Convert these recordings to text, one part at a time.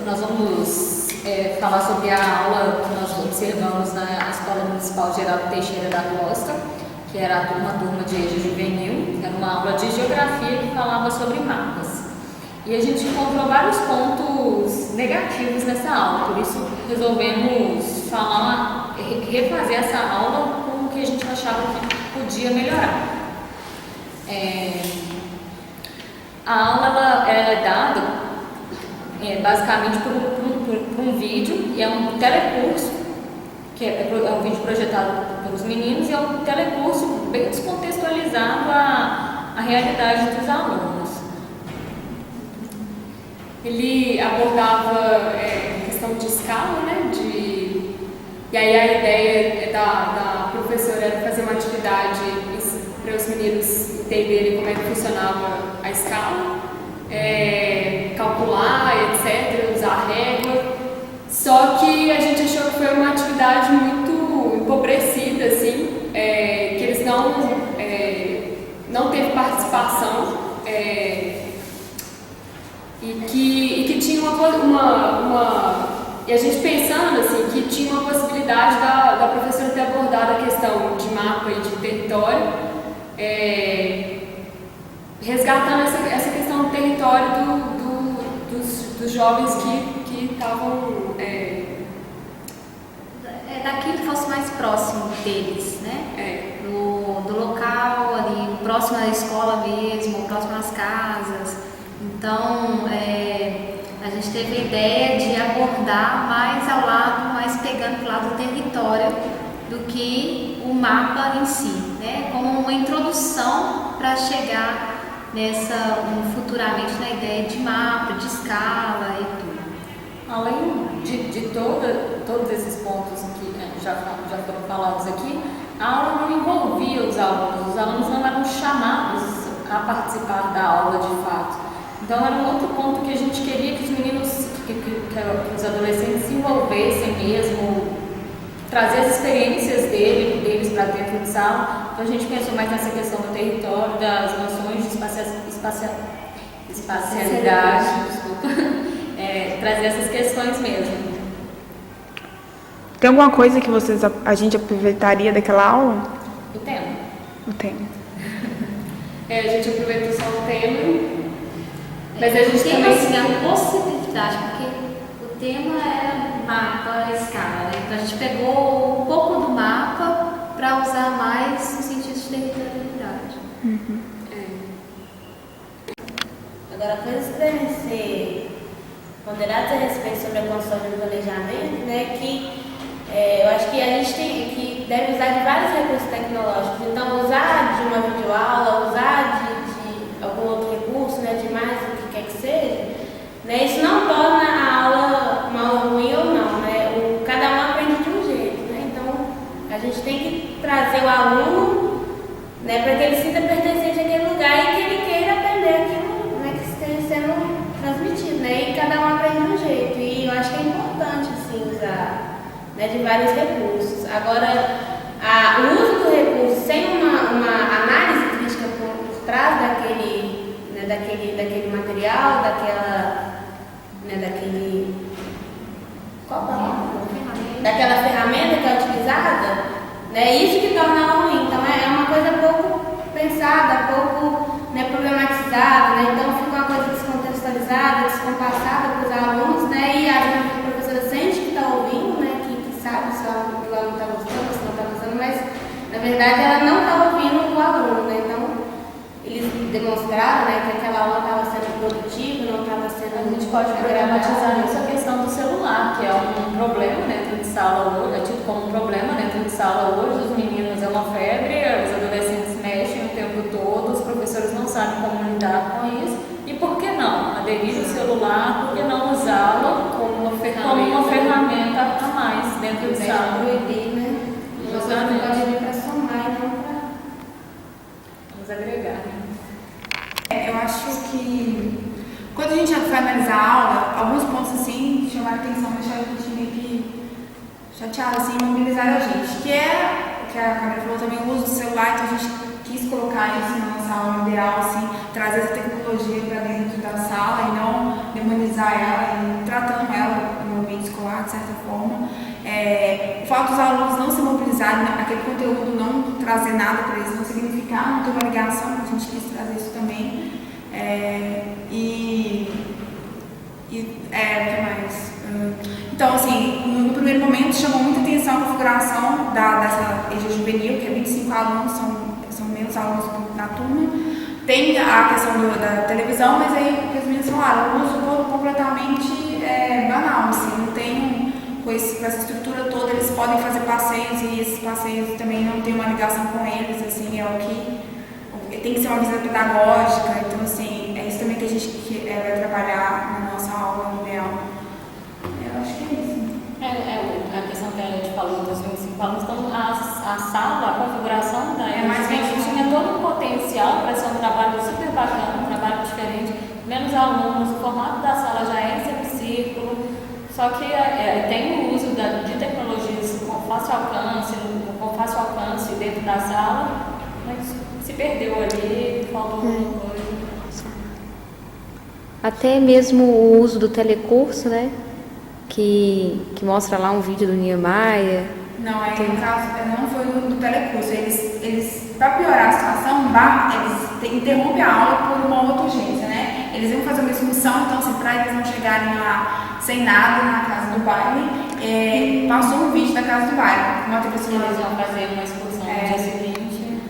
nós vamos falar sobre a aula que nós observamos na Escola Municipal Geraldo Teixeira da Costa, que era uma turma de EJA juvenil, era uma aula de geografia que falava sobre mapas. E a gente encontrou vários pontos negativos nessa aula, por isso resolvemos refazer essa aula com o que a gente achava que podia melhorar. A aula é dada basicamente por um vídeo, e é um telecurso, que é um vídeo projetado pelos meninos, e é um telecurso bem descontextualizado à realidade dos alunos. Ele abordava questão de escala, né? E aí a ideia da professora era fazer uma atividade para os meninos entenderem como é que funcionava a escala, calcular, etc., usar régua. Só que a gente achou que foi uma atividade muito empobrecida, assim, que eles não teve participação, e que tinha e a gente pensando assim, que tinha uma possibilidade da professora ter abordado a questão de mapa e de território, resgatando essa questão do território dos jovens que estavam... daquilo que fosse mais próximo deles, né? Do local ali, próximo à escola mesmo, próximo às casas. Então, a gente teve a ideia de abordar mais pegando para o lado do território do que o mapa em si, né? Como uma introdução para chegar futuramente na ideia de mapa, de escala e tudo. Além de todos esses pontos que já foram falados aqui, a aula não envolvia os alunos não eram chamados a participar da aula de fato. Então era um outro ponto que a gente queria que os meninos, que os adolescentes se envolvessem mesmo, trazer as experiências deles para dentro de sala. Então a gente pensou mais nessa questão do território, das noções de espacialidade, trazer essas questões mesmo. Tem alguma coisa que a gente aproveitaria daquela aula? O tema. O tema. A gente aproveitou só o tema. Mas a gente tem também... assim, a possibilidade, porque o tema era mapa, escala, né? Então a gente pegou um pouco do mapa para usar mais no sentido de territorialidade. Uhum. Agora, coisas que devem ser ponderadas a respeito sobre a construção de um planejamento, né? Que eu acho que a gente deve usar de vários recursos tecnológicos. Então, usar de uma videoaula, usar de algum outro recurso, né? De mais do que quer que seja, né? Isso não torna a aula uma aula ruim ou não, né? Cada um aprende de um jeito, né? Então, a gente tem que trazer o aluno, né? Para que ele sinta pertencente àquele lugar e que ele queira aprender aquilo, né? Que esteja sendo transmitido, né? E cada um aprende de um jeito. E eu acho que é importante, assim, usar, né? De vários recursos. Agora, o uso do recurso sem uma análise crítica por trás daquele, né? daquele material, daquela ferramenta que é utilizada, né? Isso que torna ela ruim. Então é uma coisa pouco pensada, pouco, né, problematizada, né? Então fica uma coisa descontextualizada, descompassada para os alunos, né? E às vezes a professora sente que está ouvindo, né? Que sabe se o aluno está gostando, se não está gostando, mas na verdade ela não está ouvindo o aluno, né? Então eles demonstraram, né, que aquela aula estava sendo produtiva, não estava sendo... A gente pode problematizar essa questão do celular, que é um problema dentro de sala hoje, é tido como um problema dentro de sala hoje. Os meninos é uma febre, os adolescentes mexem o tempo todo, os professores não sabem como lidar com isso. E por que não aderir ao celular, por que não usá-lo como uma ferramenta a mais dentro de sala? Proibir, né? O professor pode vir para somar e não para... Vamos agregar, né? Eu acho que quando a gente foi analisar a aula, alguns pontos assim chamaram a atenção, deixaram a gente meio que chateado, assim, mobilizaram a gente. Que é o que a Camila falou também, o uso do celular, então a gente quis colocar isso na nossa aula ideal, assim, trazer essa tecnologia para dentro da sala e não demonizar ela e tratando ela fato dos alunos não se mobilizarem, aquele conteúdo não trazer nada para eles, não significar, não ter uma ligação, a gente quis trazer isso também. O que mais? Então, assim, no primeiro momento chamou muita atenção a configuração dessa EJA juvenil, que é 25 alunos, são menos alunos na turma. Tem a questão da televisão, mas aí os meninos falaram, o uso completamente banal, assim, não tem com essa estrutura toda, eles podem fazer passeios e esses passeios também não tem uma ligação com eles, assim, é o que tem que ser uma visão pedagógica, então assim, é isso também que a gente vai trabalhar na nossa aula ideal. Eu acho que é isso. A questão que a gente falou dos 25 alunos, então a sala, a configuração da mais tinha todo um potencial para ser um trabalho super bacana, um trabalho diferente, menos alunos, o formato da sala já é em semicírculo, só que tem o uso de tecnologias com fácil alcance dentro da sala, mas se perdeu ali, faltou alguma coisa. Até mesmo o uso do telecurso, né? Que mostra lá um vídeo do Niemeyer. Não, no caso, não foi do telecurso. Eles para piorar a situação, eles interrompem a aula por uma outra urgência, né? Eles iam fazer uma excursão, então assim, para eles não chegarem lá sem nada na casa do baile, passou um vídeo da casa do baile. Eles iam fazer uma excursão no dia seguinte.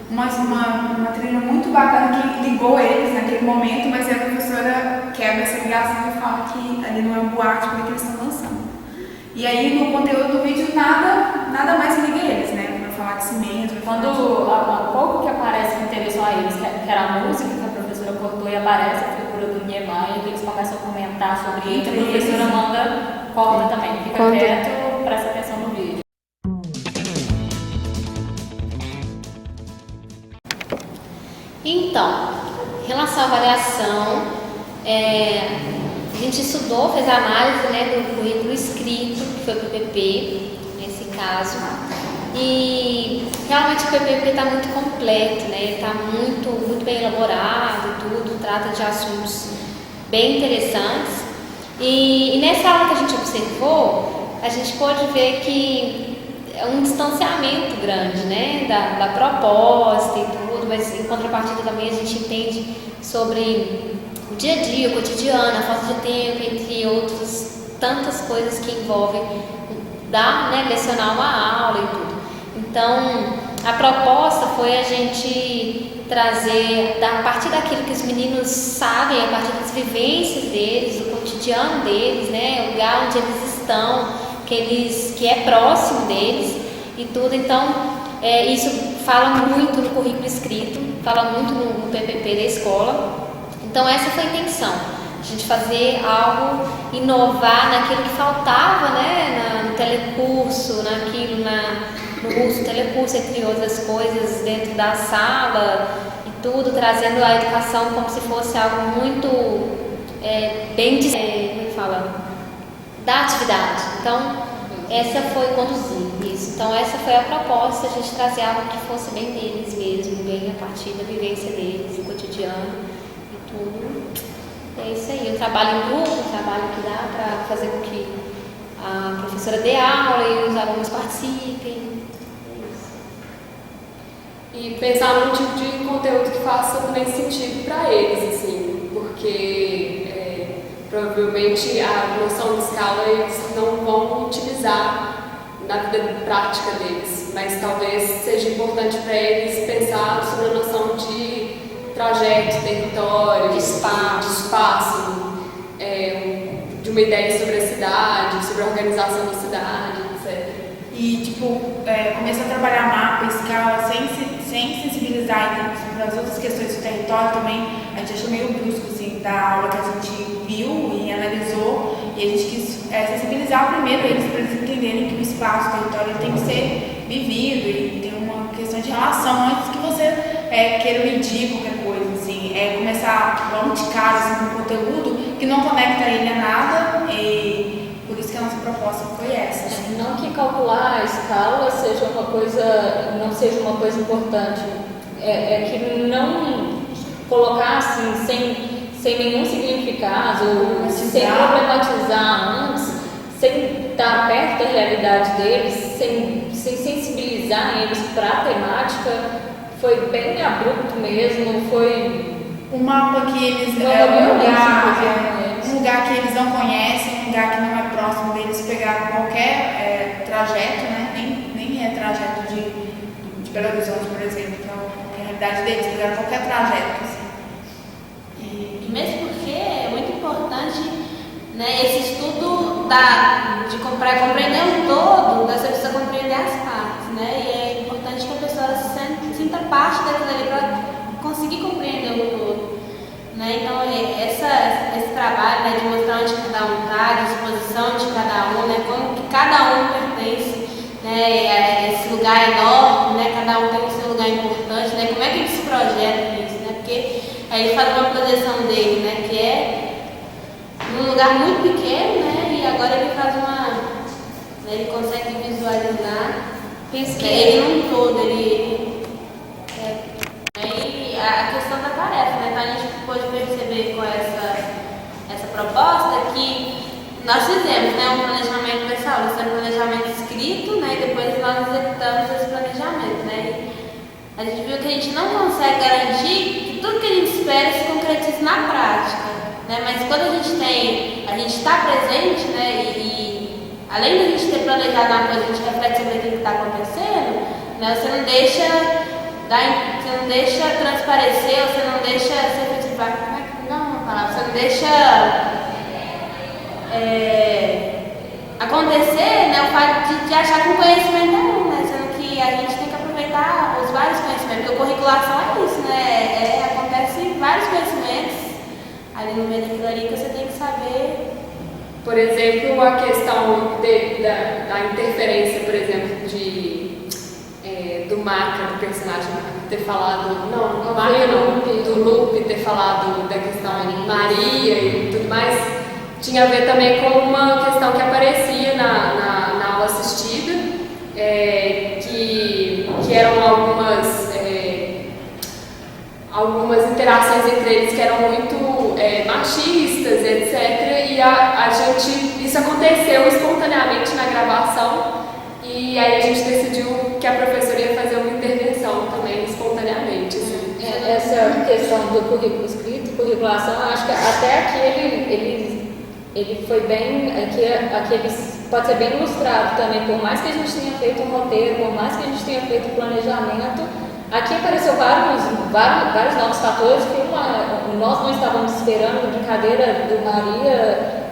Uma trilha muito bacana que ligou eles naquele momento, mas a professora quebra essa ligação e fala que ali não é um boate porque eles estão dançando. E aí no conteúdo do vídeo nada mais liga eles, né? Pra falar de cimento. Quando pouco que aparece que interessou a eles, que era a música que a professora cortou e aparece a figura do Niemeyer, e eles começam a comentar sobre ele, a professora corta também, fica quieto, presta atenção no vídeo. Então, em relação à avaliação, a gente estudou, fez a análise, né, do currículo escrito, que foi para o PPP, nesse caso, e realmente o PPP está muito completo, né, está muito bem elaborado, tudo, trata de assuntos bem interessantes, e nessa aula que a gente observou, a gente pôde ver que é um distanciamento grande, né, da proposta e tudo, mas em contrapartida também a gente entende sobre o dia a dia, o cotidiano, a falta de tempo, entre outras tantas coisas que envolvem lecionar uma aula e tudo. Então, a proposta foi a gente trazer, a partir daquilo que os meninos sabem, a partir das vivências deles, do cotidiano deles, né, o lugar onde eles estão, que é próximo deles e tudo. Então, isso fala muito no currículo escrito, fala muito no PPP da escola. Então essa foi a intenção, a gente fazer algo, inovar naquilo que faltava, né, no telecurso, no uso do telecurso, entre outras coisas, dentro da sala e tudo, trazendo a educação como se fosse algo muito da atividade. Então essa foi conduzir isso. Então essa foi a proposta, a gente trazer algo que fosse bem deles mesmo, bem a partir da vivência deles, do cotidiano e tudo. É isso aí, o trabalho em grupo, o trabalho que dá para fazer com que a professora dê aula e os alunos participem. É isso. E pensar num tipo de conteúdo que faça também sentido para eles, assim, porque provavelmente a noção de escala eles não vão utilizar na vida prática deles, mas talvez seja importante para eles pensar sobre a noção de trajeto, território, de espaço, de uma ideia sobre a cidade, sobre a organização da cidade, etc. E, começar a trabalhar mapa, escala, sem sensibilizar sobre as outras questões do território também, a gente achou meio brusco, assim, da aula que a gente viu e analisou, e a gente quis sensibilizar primeiro eles, para eles entenderem que o espaço, o território tem que ser vivido e tem uma questão de relação antes que você queira medir qualquer coisa, assim, começar logo de casa, assim, com um conteúdo que não conecta ele a nada, e por isso que a nossa proposta foi essa. Assim. Não que calcular a escala seja uma coisa, não seja uma coisa importante, que não colocar assim, sem nenhum significado, ou sem problematizar antes, sem estar perto da realidade deles, sem sensibilizar eles para a temática, foi bem abrupto mesmo, foi um mapa que eles um lugar que eles não conhecem, um lugar que não é próximo deles, pegar qualquer trajeto, né? Nem é trajeto de Belo Horizonte, por exemplo, que é a realidade deles, pegar qualquer trajeto. Assim. E mesmo porque é muito importante, né, esse estudo de compreender um todo, você precisa compreender as partes, né? E é importante que a pessoa sinta parte daquilo ali para conseguir compreender o todo. Né? Então, esse trabalho, né, de mostrar onde cada um está, a disposição de cada um, né, como que cada um pertence, né, a esse lugar enorme, né, cada um tem o seu lugar importante, né, como é que ele se projeta nisso, né, porque aí ele faz uma projeção dele, né, que é num lugar muito pequeno, né, e agora ele faz né, ele consegue visualizar ele num todo, a questão da tarefa, né? Então a gente pôde perceber com essa proposta que nós fizemos, né, um planejamento pessoal, isso é um planejamento escrito, né, e depois nós executamos esse planejamento, né? E a gente viu que a gente não consegue garantir que tudo que a gente espera se concretize na prática, né? Mas quando a gente está presente, né, e além de a gente ter planejado uma coisa, a gente reflete sobre aquilo que está acontecendo, né, você não deixa transparecer, você não deixa se efetivar, você não deixa acontecer, né, o fato de achar que o conhecimento é né, sendo que a gente tem que aproveitar os vários conhecimentos, porque a curriculação é isso, né, acontece vários conhecimentos ali no meio daquilo ali que você tem que saber. Por exemplo, a questão da interferência, por exemplo, do Maca, do personagem, ter falado, do Lupe ter falado da questão de Maria e tudo mais, tinha a ver também com uma questão que aparecia na aula assistida, que eram algumas interações entre eles que eram muito machistas, etc. E isso aconteceu espontaneamente na gravação. E aí a gente decidiu que a professora ia fazer uma intervenção também espontaneamente. Assim. Essa questão do currículo escrito, curriculação, eu acho que até aqui ele foi bem, aqui pode ser bem ilustrado também, por mais que a gente tenha feito um roteiro, por mais que a gente tenha feito um planejamento, aqui apareceu vários novos fatores que nós não estávamos esperando, a brincadeira do Maria,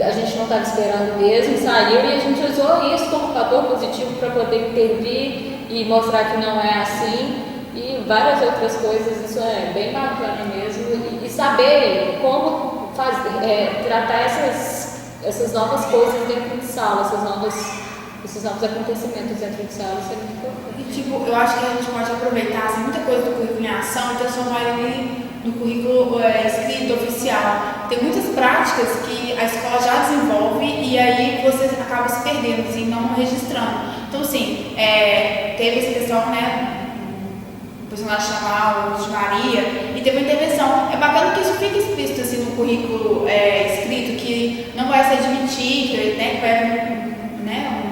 a gente não estava esperando mesmo, saiu e a gente usou isso como fator positivo para poder intervir e mostrar que não é assim e várias outras coisas, isso é bem bacana mesmo e saber como tratar essas novas coisas dentro de sala, esses novos acontecimentos dentro de sala, isso é muito importante. E tipo, eu acho que a gente pode aproveitar assim, muita coisa do currículo em ação e transformar ele no currículo escrito, oficial. Tem muitas práticas que a escola já desenvolve e aí você acaba se perdendo, assim, não registrando. Então, assim, teve essa questão, né, o personagem chamar o de Maria e teve uma intervenção. É bacana que isso fique explícito, assim, no currículo escrito, que não vai se admitir, né, que vai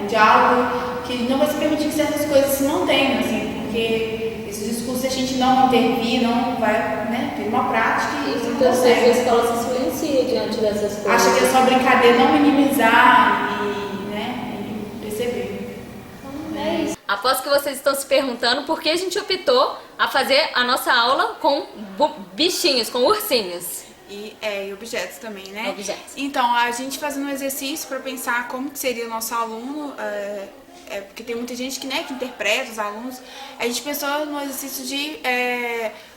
um diálogo, que não vai se permitir que certas coisas se mantenham, assim, porque esse discurso, se a gente não intervir, não vai, né, ter uma prática e isso não consegue. A escola se silencia diante dessas coisas. Acha que é só brincadeira, não minimizar e perceber. Então, é isso. Aposto que vocês estão se perguntando por que a gente optou a fazer a nossa aula com bichinhos, com ursinhos. E objetos também, né? Objetos. Então, a gente fazendo um exercício para pensar como que seria o nosso aluno, porque tem muita gente que interpreta os alunos, a gente pensou no exercício de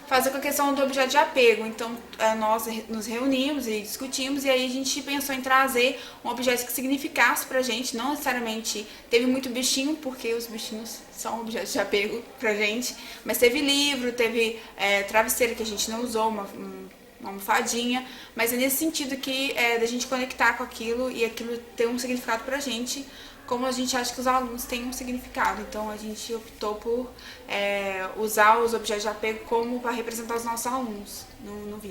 fazer com a questão do objeto de apego. Então, nós nos reunimos e discutimos, e aí a gente pensou em trazer um objeto que significasse pra gente, não necessariamente teve muito bichinho, porque os bichinhos são objetos de apego pra gente, mas teve livro, teve travesseiro que a gente não usou, uma almofadinha, mas é nesse sentido que da gente conectar com aquilo e aquilo ter um significado pra gente, como a gente acha que os alunos têm um significado. Então a gente optou por usar os objetos de apego como para representar os nossos alunos no vídeo.